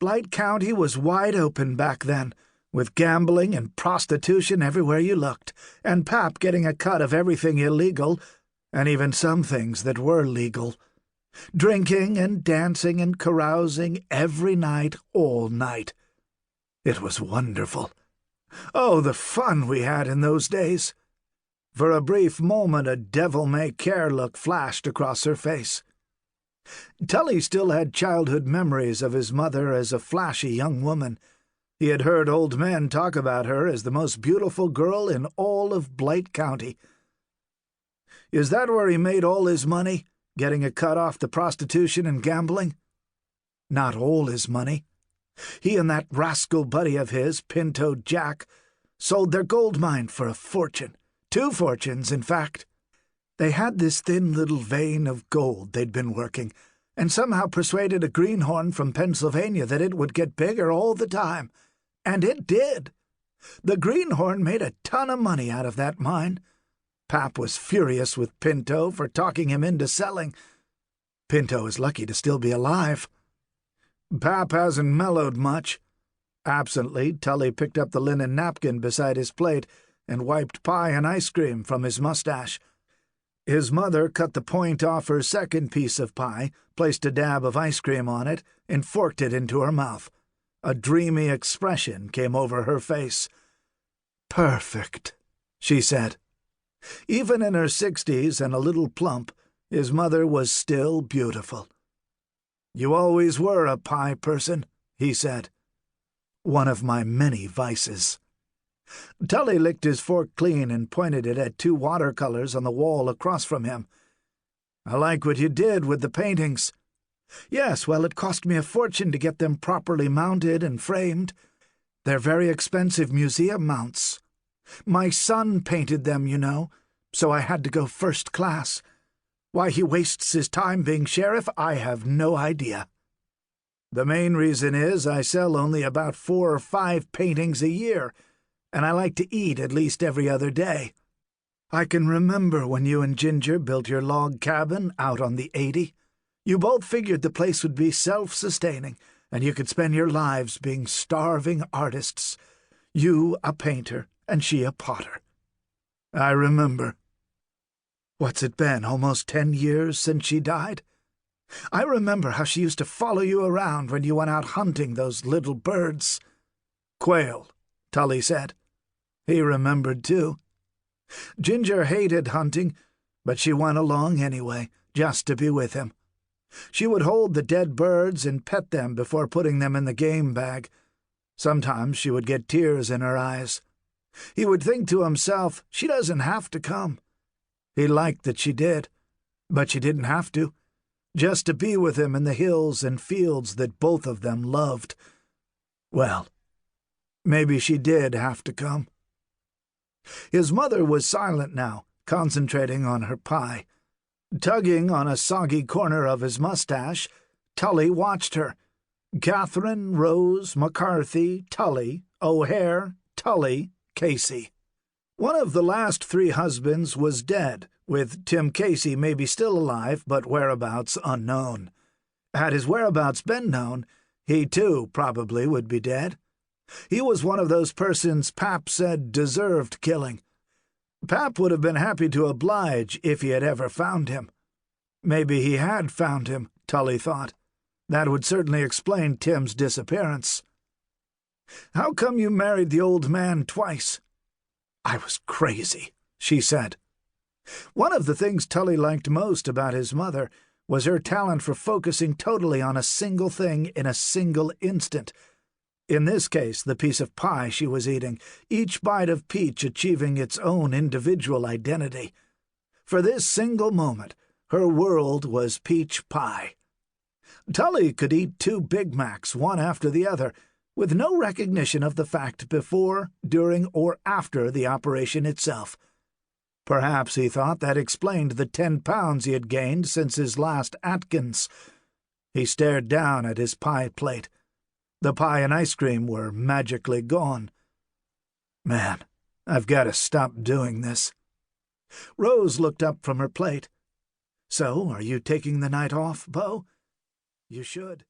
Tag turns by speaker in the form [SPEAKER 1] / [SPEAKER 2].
[SPEAKER 1] Blight County was wide open back then, with gambling and prostitution everywhere you looked, and Pap getting a cut of everything illegal, and even some things that were legal. Drinking and dancing and carousing every night, all night. It was wonderful. Oh, the fun we had in those days! For a brief moment a devil-may-care look flashed across her face. Tully still had childhood memories of his mother as a flashy young woman. He had heard old men talk about her as the most beautiful girl in all of Blight County. Is that where he made all his money, getting a cut off the prostitution and gambling? Not all his money. He and that rascal buddy of his, Pinto Jack, sold their gold mine for a fortune. 2 fortunes, in fact. They had this thin little vein of gold they'd been working, and somehow persuaded a greenhorn from Pennsylvania that it would get bigger all the time. And it did. The greenhorn made a ton of money out of that mine. Pap was furious with Pinto for talking him into selling. Pinto is lucky to still be alive. Pap hasn't mellowed much. Absently, Tully picked up the linen napkin beside his plate and wiped pie and ice cream from his mustache. His mother cut the point off her second piece of pie, placed a dab of ice cream on it, and forked it into her mouth. A dreamy expression came over her face. "Perfect," she said. Even in her 60s and a little plump, his mother was still beautiful. "You always were a pie person," he said. "One of my many vices." Tully licked his fork clean and pointed it at 2 watercolors on the wall across from him. "I like what you did with the paintings." "Yes, well, it cost me a fortune to get them properly mounted and framed. They're very expensive museum mounts. My son painted them, you know, so I had to go first class. Why he wastes his time being sheriff, I have no idea. The main reason is I sell only about 4 or 5 paintings a year, and I like to eat at least every other day. I can remember when you and Ginger built your log cabin out on the 80. You both figured the place would be self-sustaining, and you could spend your lives being starving artists. You a painter, and she a potter. I remember. What's it been, almost 10 years since she died? I remember how she used to follow you around when you went out hunting those little birds." "Quail," Tully said. He remembered, too. Ginger hated hunting, but she went along anyway, just to be with him. She would hold the dead birds and pet them before putting them in the game bag. Sometimes she would get tears in her eyes. He would think to himself, she doesn't have to come. He liked that she did, but she didn't have to, just to be with him in the hills and fields that both of them loved. Well, maybe she did have to come. His mother was silent now, concentrating on her pie. Tugging on a soggy corner of his mustache, Tully watched her. Catherine, Rose, McCarthy, Tully, O'Hare, Tully, Casey. One of the last 3 husbands was dead, with Tim Casey maybe still alive, but whereabouts unknown. Had his whereabouts been known, he too probably would be dead. He was one of those persons Pap said deserved killing. Pap would have been happy to oblige if he had ever found him. Maybe he had found him, Tully thought. That would certainly explain Tim's disappearance. "How come you married the old man twice?" "I was crazy," she said. One of the things Tully liked most about his mother was her talent for focusing totally on a single thing in a single instant. In this case, the piece of pie she was eating, each bite of peach achieving its own individual identity. For this single moment, her world was peach pie. Tully could eat 2 Big Macs, one after the other, with no recognition of the fact before, during, or after the operation itself. Perhaps he thought that explained the 10 pounds he had gained since his last Atkins. He stared down at his pie plate. The pie and ice cream were magically gone. Man, I've got to stop doing this. Rose looked up from her plate. "So, are you taking the night off, Beau?" "You should."